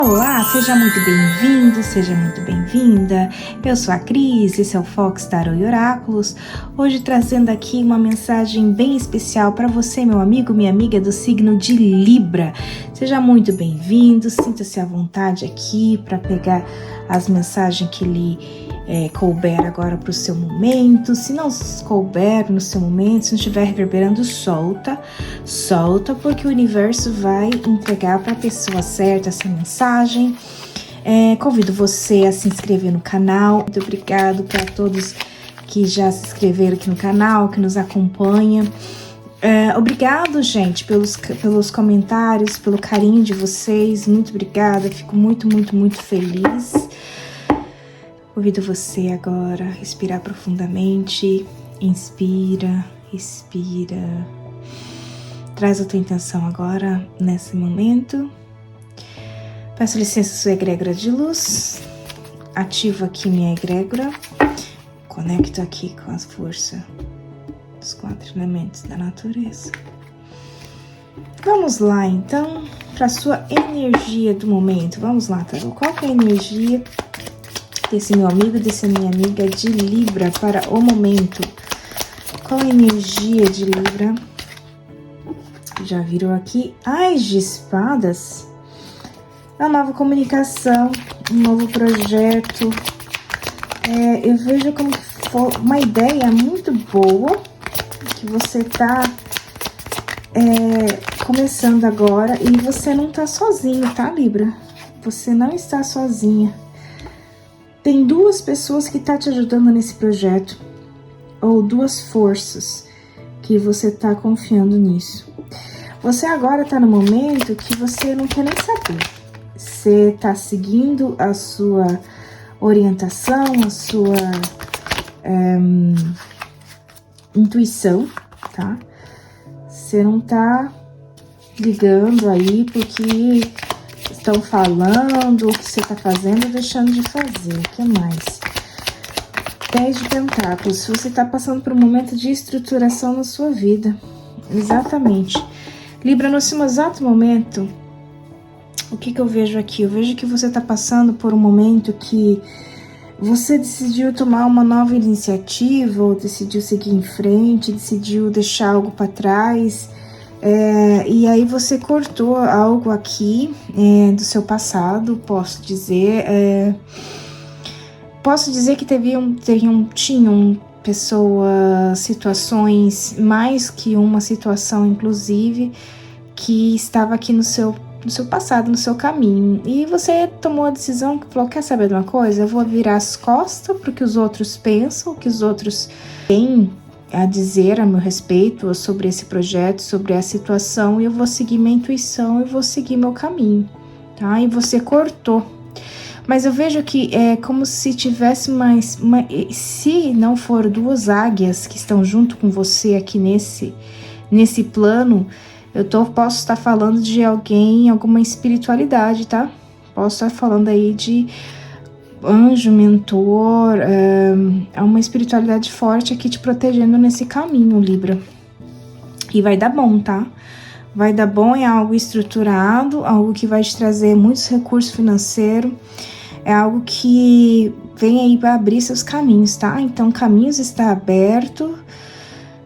Olá, seja muito bem-vindo, seja muito bem-vinda. Eu sou a Cris, esse é o Fox Tarot e Oráculos. Hoje trazendo aqui uma mensagem bem especial para você, meu amigo, minha amiga do signo de Libra. Seja muito bem-vindo, sinta-se à vontade aqui para pegar as mensagens que lhe couber agora para o seu momento. Se não couber no seu momento, se não estiver reverberando, solta, porque o universo vai entregar para a pessoa certa essa mensagem. Convido você a se inscrever no canal. Muito obrigado para todos que já se inscreveram aqui no canal, que nos acompanham. Obrigado, gente, pelos comentários, pelo carinho de vocês. Muito obrigada, fico muito feliz. Convido você agora a respirar profundamente. Inspira, expira. Traz a tua intenção agora, nesse momento. Peço licença, sua egrégora de luz. Ativo aqui minha egrégora. Conecto aqui com as forças dos 4 elementos da natureza. Vamos lá, então, para a sua energia do momento. Vamos lá, Tarô. Qual que é a energia desse meu amigo, dessa minha amiga de Libra para o momento? Qual a energia de Libra? Já viram aqui? As de espadas. A nova comunicação, um novo projeto. Eu vejo como uma ideia muito boa que você tá começando agora e você não tá sozinho, tá, Libra? Você não está sozinha. Tem 2 pessoas que estão te ajudando nesse projeto, ou 2 forças que você está confiando nisso. Você agora está no momento que você não quer nem saber. Você está seguindo a sua orientação, a sua intuição, tá? Você não está ligando aí porque estão falando, o que você está fazendo ou deixando de fazer. O que mais? 10 de pentáculos. Se você está passando por um momento de estruturação na sua vida. Exatamente. Libra, no seu exato momento, o que eu vejo aqui? Eu vejo que você está passando por um momento que você decidiu tomar uma nova iniciativa, ou decidiu seguir em frente, decidiu deixar algo para trás. E aí você cortou algo aqui do seu passado, posso dizer. Posso dizer que tinham pessoas, situações, mais que uma situação, inclusive, que estava aqui no seu passado, no seu caminho. E você tomou a decisão que falou, quer saber de uma coisa? Eu vou virar as costas para o que os outros pensam, o que os outros têm a dizer a meu respeito sobre esse projeto, sobre a situação, e eu vou seguir minha intuição, eu vou seguir meu caminho, tá? E você cortou. Mas eu vejo que é como se tivesse se não for 2 águias que estão junto com você aqui nesse plano, posso estar falando de alguém, alguma espiritualidade, tá? Posso estar falando aí de anjo, mentor, uma espiritualidade forte aqui te protegendo nesse caminho, Libra. E vai dar bom, tá? Vai dar bom, é algo estruturado, algo que vai te trazer muitos recursos financeiros, é algo que vem aí para abrir seus caminhos, tá? Então, caminhos está aberto,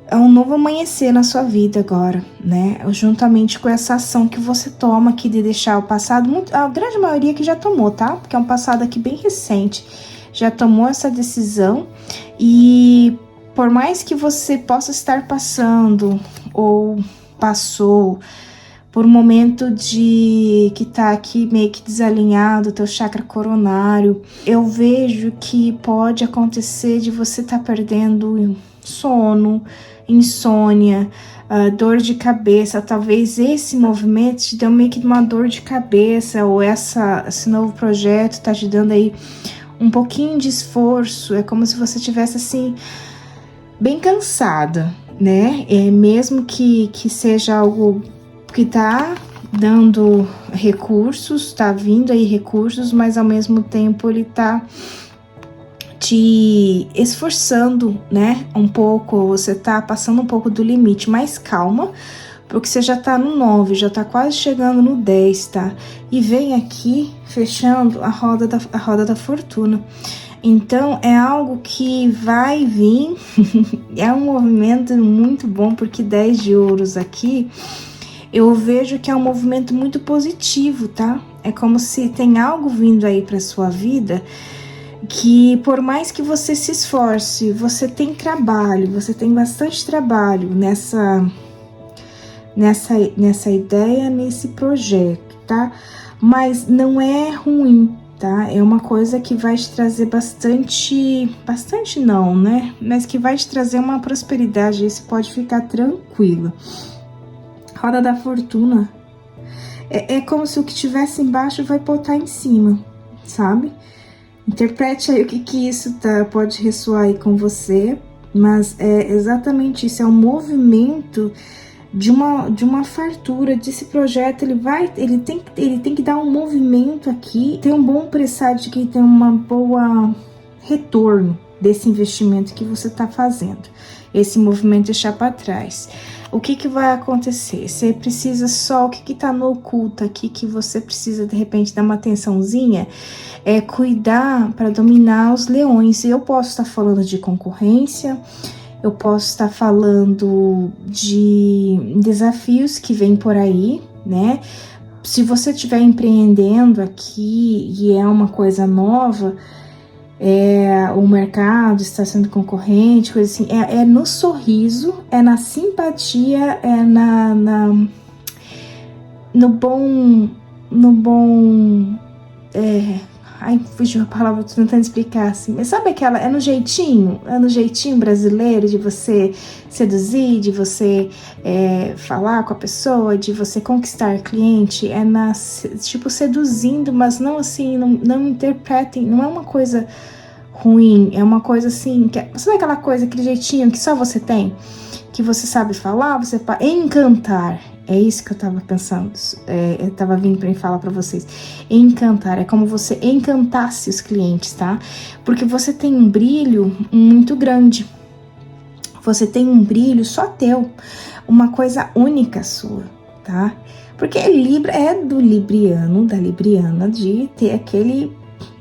é um novo amanhecer na sua vida agora, né? Juntamente com essa ação que você toma aqui de deixar o passado, a grande maioria que já tomou, tá? Porque é um passado aqui bem recente, já tomou essa decisão. E por mais que você possa estar passando ou passou por um momento que tá aqui meio que desalinhado, teu chakra coronário, eu vejo que pode acontecer de você estar perdendo sono, insônia, dor de cabeça. Talvez esse movimento te dê meio que uma dor de cabeça, ou esse novo projeto tá te dando aí um pouquinho de esforço. É como se você tivesse assim bem cansada, né? Mesmo que seja algo que tá dando recursos, tá vindo aí recursos, mas ao mesmo tempo ele tá te esforçando, né, um pouco, você tá passando um pouco do limite, mas calma, porque você já tá no 9, já tá quase chegando no 10, tá? E vem aqui fechando a roda da fortuna. Então, é algo que vai vir, é um movimento muito bom, porque 10 de ouros aqui, eu vejo que é um movimento muito positivo, tá? É como se tem algo vindo aí para sua vida, que por mais que você se esforce, você tem trabalho, você tem bastante trabalho nessa ideia, nesse projeto, tá? Mas não é ruim, tá? É uma coisa que vai te trazer bastante não, né? Mas que vai te trazer uma prosperidade, aí você pode ficar tranquila. Roda da fortuna. É como se o que tivesse embaixo vai botar em cima, sabe? Interprete aí o que isso pode ressoar aí com você, mas é exatamente isso, é um movimento de uma fartura desse projeto. Ele tem que dar um movimento aqui, tem um bom presságio de que tem uma boa retorno desse investimento que você está fazendo, esse movimento deixar para trás. O que vai acontecer? Você precisa só, o que tá no oculto aqui, que você precisa de repente dar uma atençãozinha, é cuidar para dominar os leões. Eu posso estar falando de concorrência, eu posso estar falando de desafios que vêm por aí, né? Se você estiver empreendendo aqui e é uma coisa nova, o mercado está sendo concorrente, coisa assim, é no sorriso, é na simpatia, é no bom, ai, fugiu a palavra, tô tentando explicar assim, mas sabe aquela, é no jeitinho brasileiro de você seduzir, de você falar com a pessoa, de você conquistar cliente, tipo seduzindo, mas não assim, não interpretem, não é uma coisa ruim, é uma coisa assim, sabe aquela coisa, aquele jeitinho que só você tem, que você sabe falar, você encantar. É isso que eu tava pensando, eu tava vindo pra falar pra vocês. Encantar, é como você encantasse os clientes, tá? Porque você tem um brilho muito grande. Você tem um brilho só teu, uma coisa única sua, tá? Porque Libra é do libriano, da libriana, de ter aquele,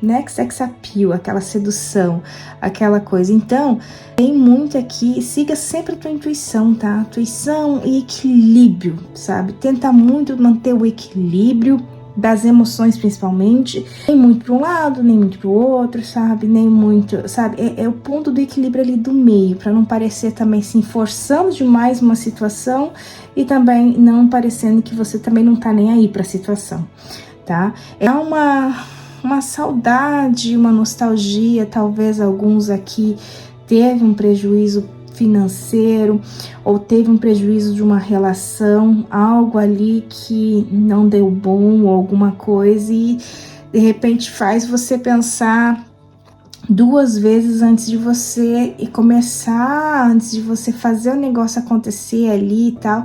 né, sex appeal, aquela sedução, aquela coisa. Então, tem muito aqui, siga sempre a tua intuição, tá? Intuição e equilíbrio, sabe? Tenta muito manter o equilíbrio das emoções, principalmente. Nem muito para um lado, nem muito para o outro, sabe? Nem muito, sabe? É o ponto do equilíbrio ali do meio, para não parecer também se forçando demais uma situação e também não parecendo que você também não tá nem aí para a situação, tá? É uma saudade, uma nostalgia, talvez alguns aqui teve um prejuízo financeiro ou teve um prejuízo de uma relação, algo ali que não deu bom ou alguma coisa e de repente faz você pensar duas vezes antes de você começar, antes de você fazer o negócio acontecer ali e tal.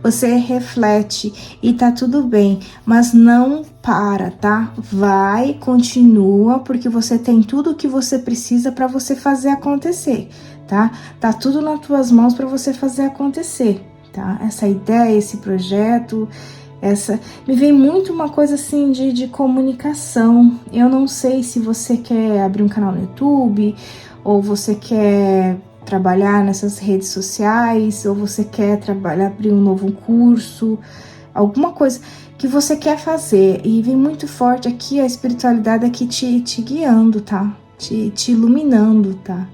Você reflete e tá tudo bem, mas não para, tá? Vai, continua, porque você tem tudo o que você precisa para você fazer acontecer, tá? Tá tudo nas tuas mãos para você fazer acontecer, tá? Essa ideia, esse projeto, me vem muito uma coisa assim de comunicação. Eu não sei se você quer abrir um canal no YouTube, ou você quer trabalhar nessas redes sociais, ou você quer abrir um novo curso, alguma coisa que você quer fazer. E vem muito forte aqui a espiritualidade aqui te guiando, tá? Te iluminando, tá?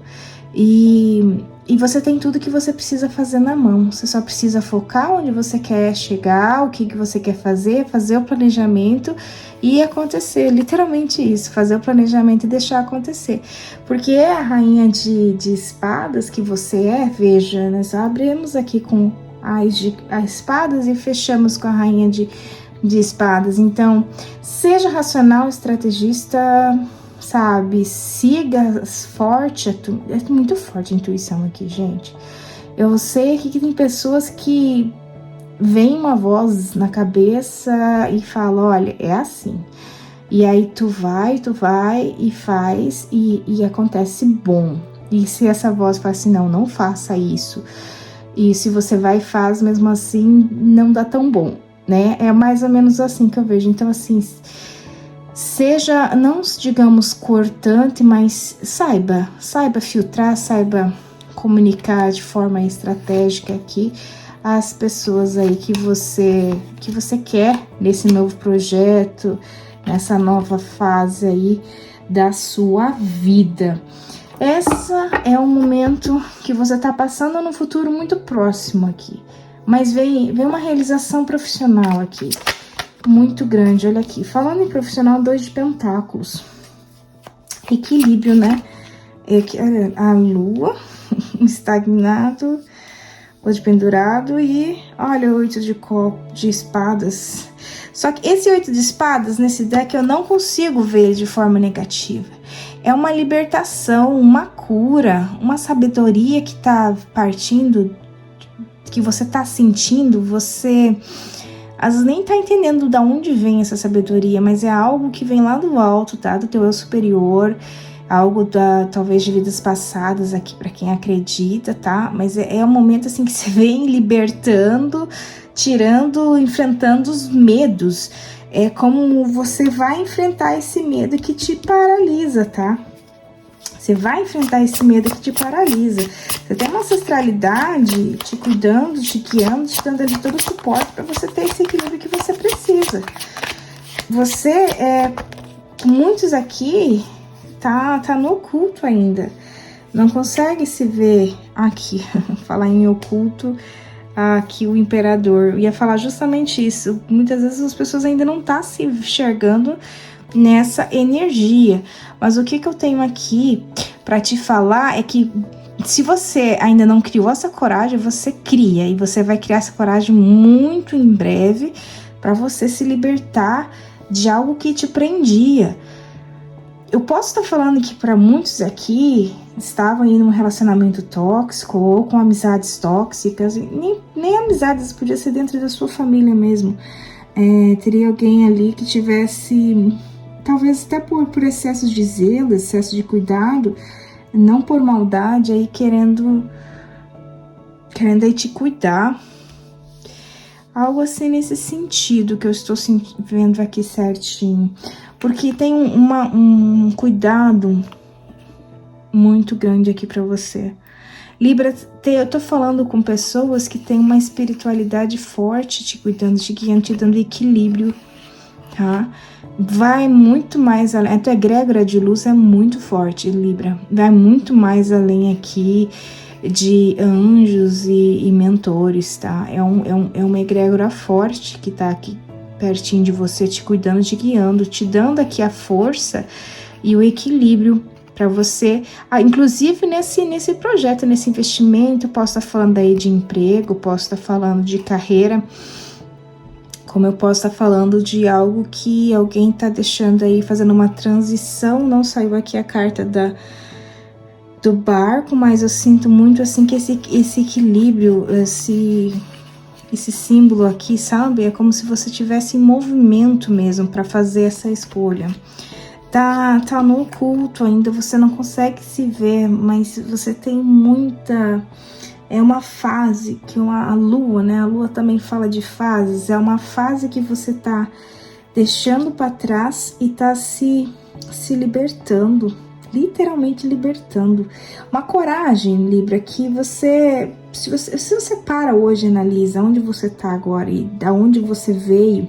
E você tem tudo que você precisa fazer na mão. Você só precisa focar onde você quer chegar, o que você quer fazer o planejamento e acontecer. Literalmente isso, fazer o planejamento e deixar acontecer. Porque é a rainha de espadas que você veja, nós abrimos aqui com as espadas e fechamos com a rainha de espadas. Então, seja racional, estrategista, sabe, siga forte, é muito forte a intuição aqui, gente. Eu sei que tem pessoas que vem uma voz na cabeça e fala, olha, é assim. E aí tu vai e faz e acontece bom. E se essa voz fala assim, não faça isso, E se você vai e faz, mesmo assim, não dá tão bom, né? É mais ou menos assim que eu vejo. Então, assim, seja, não digamos cortante, mas saiba filtrar, saiba comunicar de forma estratégica aqui as pessoas aí que você quer nesse novo projeto, nessa nova fase aí da sua vida. Essa é um momento que você está passando no futuro muito próximo aqui, mas vem uma realização profissional aqui muito grande. Olha aqui, falando em profissional, 2 de pentáculos, equilíbrio, né? A lua estagnado, o de pendurado e olha o 8 de espadas. Só que esse 8 de espadas nesse deck eu não consigo ver de forma negativa. É uma libertação, uma cura, uma sabedoria que tá partindo, que você tá sentindo, você às vezes nem tá entendendo de onde vem essa sabedoria, mas é algo que vem lá do alto, tá? Do teu eu superior, algo talvez de vidas passadas aqui para quem acredita, tá? Mas é um momento assim que você vem libertando, enfrentando os medos. É como você vai enfrentar esse medo que te paralisa, tá? Você vai enfrentar esse medo que te paralisa. Você tem uma ancestralidade te cuidando, te guiando, te dando ali todo o suporte para você ter esse equilíbrio que você precisa. Muitos aqui tá no oculto ainda. Não consegue se ver aqui. Falar em oculto, aqui o imperador. Eu ia falar justamente isso. Muitas vezes as pessoas ainda não tá se enxergando nessa energia. Mas o que eu tenho aqui para te falar é que se você ainda não criou essa coragem, você cria. E você vai criar essa coragem muito em breve para você se libertar de algo que te prendia. Eu posso estar falando que para muitos aqui estavam em um relacionamento tóxico ou com amizades tóxicas, nem amizades, podia ser dentro da sua família mesmo. Teria alguém ali que tivesse, talvez até por excesso de zelo, excesso de cuidado, não por maldade, aí querendo aí te cuidar. Algo assim nesse sentido que eu estou vendo aqui certinho. Porque tem um cuidado muito grande aqui para você. Libra, eu tô falando com pessoas que têm uma espiritualidade forte te cuidando, te guiando, te dando equilíbrio, tá? Vai muito mais além. A tua egrégora de luz é muito forte, Libra. Vai muito mais além aqui de anjos e mentores, tá? É uma egrégora forte que tá aqui pertinho de você, te cuidando, te guiando, te dando aqui a força e o equilíbrio para você, inclusive nesse projeto, nesse investimento. Posso estar falando aí de emprego, posso estar falando de carreira, como eu posso estar falando de algo que alguém está deixando aí, fazendo uma transição. Não saiu aqui a carta do barco, mas eu sinto muito assim que esse equilíbrio, esse símbolo aqui, sabe? É como se você estivesse em movimento mesmo para fazer essa escolha. Tá no oculto ainda, você não consegue se ver, mas você tem muita... É uma fase que a lua, né? A lua também fala de fases. É uma fase que você tá deixando para trás e tá se libertando, literalmente libertando. Uma coragem, Libra, que você... Se você para hoje e analisa onde você tá agora e da onde você veio,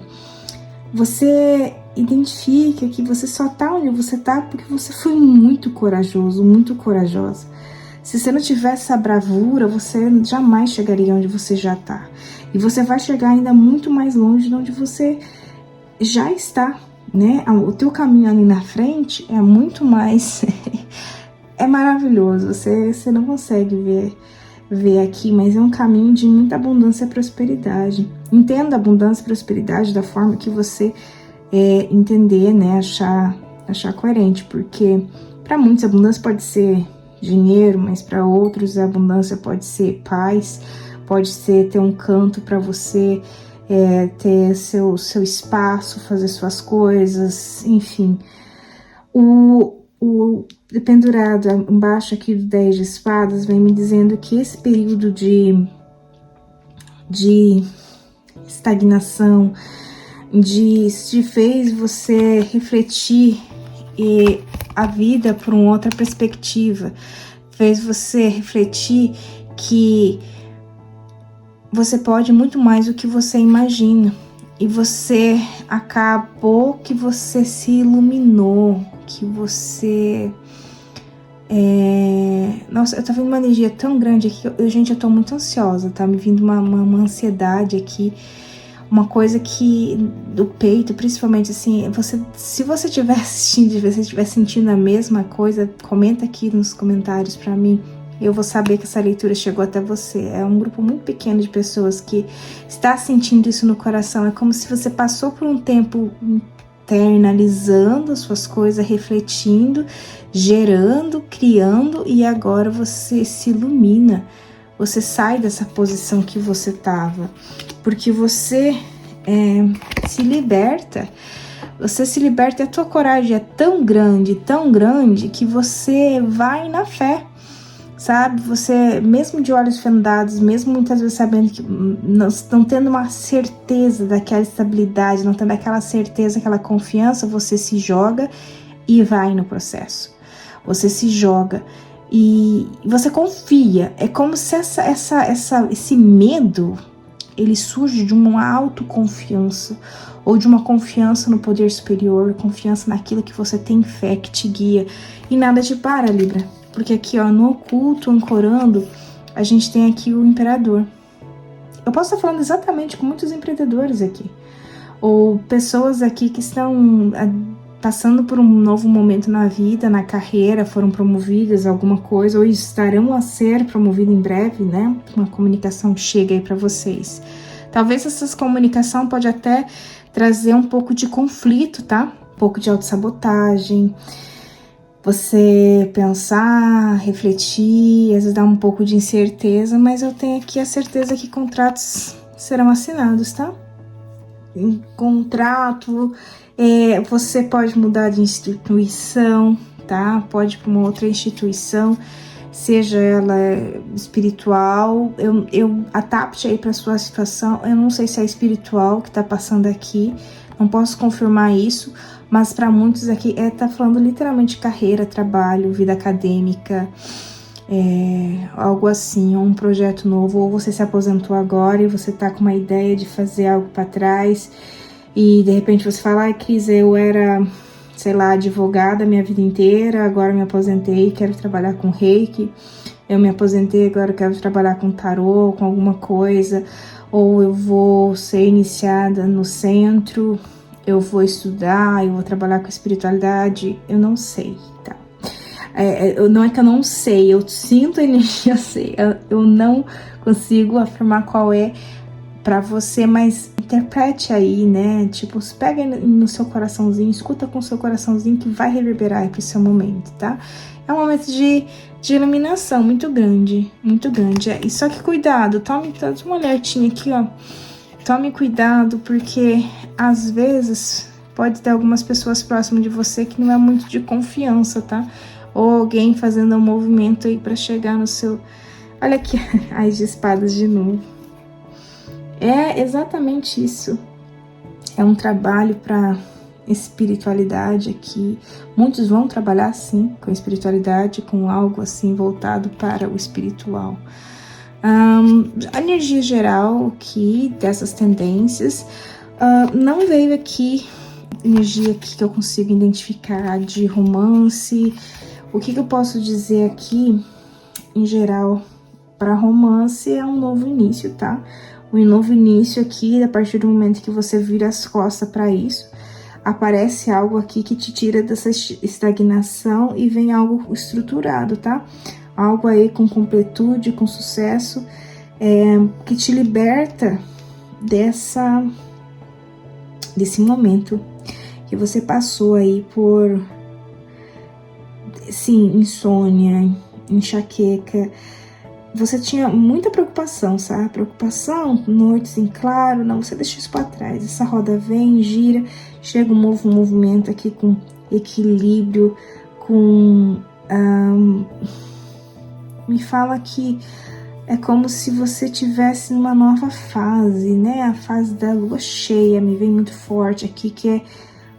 você identifica que você só tá onde você tá porque você foi muito corajoso, muito corajosa. Se você não tivesse essa bravura, você jamais chegaria onde você já tá. E você vai chegar ainda muito mais longe de onde você já está, né? O teu caminho ali na frente é muito mais... é maravilhoso, você não consegue ver aqui, mas é um caminho de muita abundância e prosperidade. Entenda a abundância e prosperidade da forma que você entender, né? Achar coerente, porque para muitos a abundância pode ser dinheiro, mas para outros a abundância pode ser paz, pode ser ter um canto para você, ter seu espaço, fazer suas coisas, enfim. O pendurado embaixo aqui do 10 de espadas vem me dizendo que esse período de de estagnação, de fez você refletir a vida por uma outra perspectiva, fez você refletir que você pode muito mais do que você imagina, e você acabou que você se iluminou, que você... Nossa, eu tô vendo uma energia tão grande aqui, gente, eu tô muito ansiosa, tá me vindo uma ansiedade aqui, uma coisa que do peito, principalmente assim, se você estiver assistindo, se você estiver sentindo a mesma coisa, comenta aqui nos comentários pra mim, eu vou saber que essa leitura chegou até você. É um grupo muito pequeno de pessoas que está sentindo isso no coração, é como se você passou por um tempo internalizando as suas coisas, refletindo, gerando, criando, e agora você se ilumina, você sai dessa posição que você estava, porque você se liberta, e a tua coragem é tão grande, que você vai na fé, sabe? Você, mesmo de olhos fendados, mesmo muitas vezes sabendo que não tendo uma certeza daquela estabilidade, não tendo aquela certeza, aquela confiança, você se joga e vai no processo. Você se joga e você confia. É como se esse medo, ele surge de uma autoconfiança, ou de uma confiança no poder superior, confiança naquilo que você tem fé, que te guia. E nada te para, Libra. Porque aqui, ó, no oculto, ancorando, a gente tem aqui o imperador. Eu posso estar falando exatamente com muitos empreendedores aqui, ou pessoas aqui que estão passando por um novo momento na vida, na carreira, foram promovidas a alguma coisa, ou estarão a ser promovidas em breve, né? Uma comunicação que chega aí para vocês. Talvez essa comunicação pode até trazer um pouco de conflito, tá? Um pouco de autossabotagem, você pensar, refletir, às vezes dá um pouco de incerteza, mas eu tenho aqui a certeza que contratos serão assinados, tá? Um contrato, você pode mudar de instituição, tá? Pode ir para uma outra instituição, seja ela espiritual. Eu adapte aí para sua situação. Eu não sei se é espiritual que tá passando aqui, não posso confirmar isso, mas para muitos aqui tá falando literalmente carreira, trabalho, vida acadêmica, algo assim, um projeto novo, ou você se aposentou agora e você tá com uma ideia de fazer algo para trás, e de repente você fala, ai, Cris, eu era, sei lá, advogada minha vida inteira, agora me aposentei, quero trabalhar com reiki, eu me aposentei, agora quero trabalhar com tarô, com alguma coisa, ou eu vou ser iniciada no centro, eu vou estudar, eu vou trabalhar com espiritualidade, eu não sei, tá? Não é que eu não sei, eu sinto a energia, eu sei, eu não consigo afirmar qual é pra você, mas interprete aí, né? Tipo, pega no seu coraçãozinho, escuta com o seu coraçãozinho que vai reverberar aí pro seu momento, tá? É um momento de iluminação muito grande, muito grande. E só que cuidado, tome uma alertinha aqui, ó. Tome cuidado, porque às vezes pode ter algumas pessoas próximas de você que não é muito de confiança, tá? Ou alguém fazendo um movimento aí pra chegar no seu... Olha aqui, as de espadas de novo. É exatamente isso. É um trabalho para espiritualidade aqui. Muitos vão trabalhar sim com espiritualidade, com algo assim voltado para o espiritual. A energia geral aqui dessas tendências, não veio aqui energia aqui que eu consigo identificar de romance. O que eu posso dizer aqui, em geral, para romance é um novo início, tá? Um novo início aqui, a partir do momento que você vira as costas para isso, aparece algo aqui que te tira dessa estagnação e vem algo estruturado, tá? Algo aí com completude, com sucesso, que te liberta desse momento que você passou aí por, sim, insônia, enxaqueca. Você tinha muita preocupação, sabe? Preocupação, noites em claro, não, você deixa isso para trás. Essa roda vem, gira, chega um novo movimento aqui com equilíbrio, com... me fala que É como se você tivesse numa nova fase, né? A fase da lua cheia me vem muito forte aqui, que é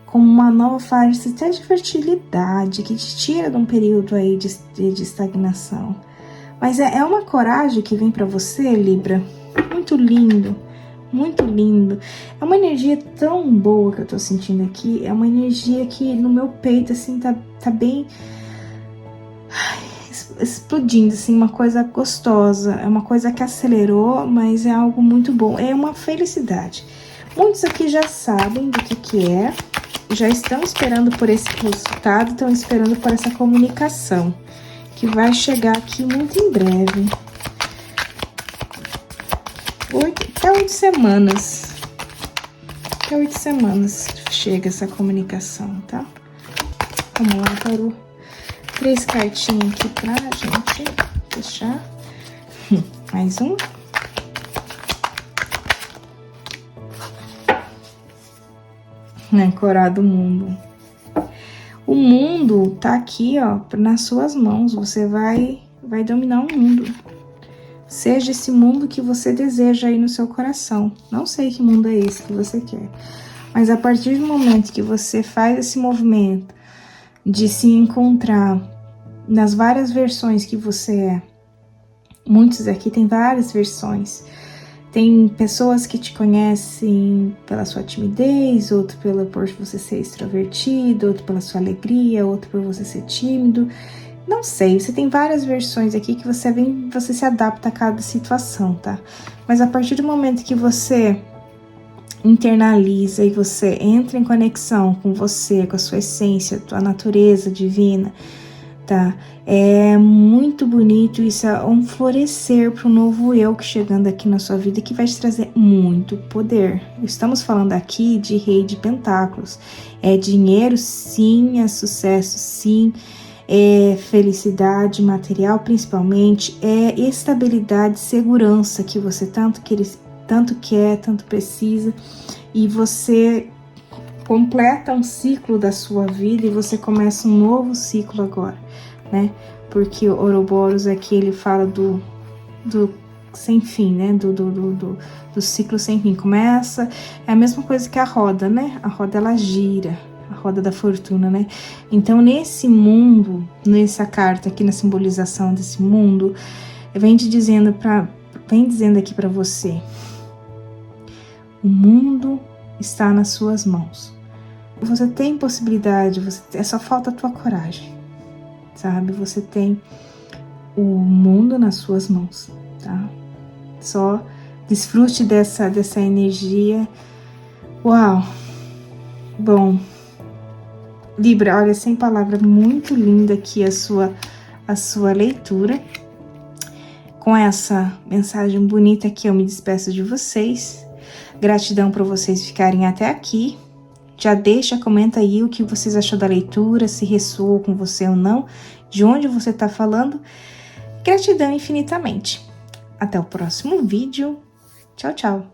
como uma nova fase até de fertilidade, que te tira de um período aí de estagnação. Mas é uma coragem que vem para você, Libra, muito lindo, muito lindo. É uma energia tão boa que eu tô sentindo aqui, é uma energia que no meu peito, assim, tá bem explodindo, assim, uma coisa gostosa, é uma coisa que acelerou, mas é algo muito bom, é uma felicidade. Muitos aqui já sabem do que é, já estão esperando por esse resultado, estão esperando por essa comunicação, que vai chegar aqui muito em breve. 8 semanas. Até 8 semanas chega essa comunicação, tá? Vamos lá, Tarô. 3 cartinhas aqui pra gente fechar. Mais um. Ancorado o mundo. O mundo tá aqui, ó, nas suas mãos. Você vai dominar o mundo. Seja esse mundo que você deseja aí no seu coração. Não sei que mundo é esse que você quer. Mas a partir do momento que você faz esse movimento de se encontrar nas várias versões que você é. Muitos aqui tem várias versões. Tem pessoas que te conhecem pela sua timidez, outro por você ser extrovertido, outro pela sua alegria, outro por você ser tímido. Não sei, você tem várias versões aqui que você se adapta a cada situação, tá? Mas a partir do momento que você internaliza e você entra em conexão com você, com a sua essência, tua natureza divina, tá? É muito bonito, isso é um florescer para um novo eu que chegando aqui na sua vida, que vai te trazer muito poder. Estamos falando aqui de Rei de Pentáculos. É dinheiro, sim, é sucesso, sim, é felicidade material, principalmente, é estabilidade, segurança que você tanto quer, tanto precisa, e você completa um ciclo da sua vida e você começa um novo ciclo agora, né? Porque o Ouroboros aqui ele fala do sem fim, né? Do ciclo sem fim. Começa, é a mesma coisa que a roda, né? A roda ela gira, a roda da fortuna, né? Então nesse mundo, nessa carta aqui na simbolização desse mundo, vem dizendo aqui para você: o mundo está nas suas mãos. Você tem possibilidade, só falta a tua coragem, sabe? Você tem o mundo nas suas mãos, tá? Só desfrute dessa energia. Uau! Bom, Libra, olha, sem palavra, muito linda aqui a sua leitura. Com essa mensagem bonita aqui, eu me despeço de vocês. Gratidão por vocês ficarem até aqui. Já comenta aí o que vocês achou da leitura, se ressoou com você ou não, de onde você está falando. Gratidão infinitamente. Até o próximo vídeo. Tchau, tchau.